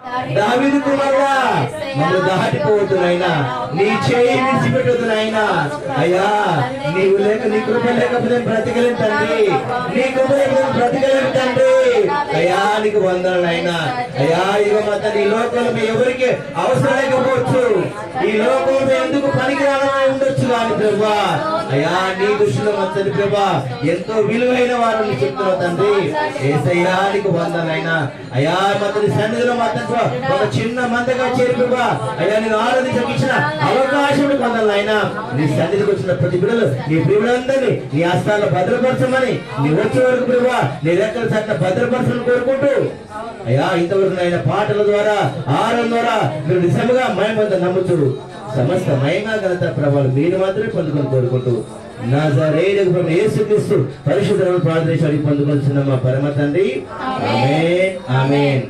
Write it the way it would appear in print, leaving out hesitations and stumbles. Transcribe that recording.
దావీదు కుమారుడా మమ్మల్ని దాటిపోవద్దు నాయనా, నీ చేయి విడిచిపెట్టొద్దు నాయనా. అయ్యా నీవు లేక, నీ కృప లేకపోతే బ్రతకలేను తండ్రి, నీ కృప లేకపోతే బ్రతకలేను తండ్రి. అయ్యా నీకు వందనాలు నాయనా. అయ్యా ఇక మా తండ్రి, ఈ లోకంలో ఎవరికి అవసరం లేకపోవచ్చు, ఈ లోకంలో ఎందుకు పనికిరాలని ఉండొచ్చు కానీ ప్రభా, అయ్యా నీ దృష్టిలో మా తండ్రి ప్రభా ఎంతో విలువైన వారిని చెప్తున్నావు తండ్రి. యేసయ్యా నీకు వందనాలైనా. అయ్యా మా తండ్రి సన్నిధిలో మా తండ్రి ఒక చిన్న మందగా చేరి ప్రభా, అయ్యా నేను ఆరాధించడానికి ఇచ్చిన అవకాశం పొందాలైనా. నీ సన్నిధికి వచ్చిన ప్రతి బిడ్డలు, నీ ప్రియులందరినీ నీ హస్తాల్లో భద్రపరచమని, నీ వచ్చే వరకు ప్రభా నీ రెక్కల చట్ట భద్రపరచని కోరుకుంటూ, అయ్యా ఇంతవరకు ఆయన పాటల ద్వారా, ఆహారం ద్వారా మీరు నిజంగా మహిమ నమ్ముతూ సమస్త మహిమ ఘనత ప్రభావాలు మీరు మాత్రమే పొందుకొని కోరుకుంటూ నజరేయుడగు యేసుక్రీస్తు పరిశుద్ధ నామమున ప్రార్థన చేసి పొందుకొనిచున్నాము మా పరమ తండ్రి. ఆమేన్ ఆమేన్.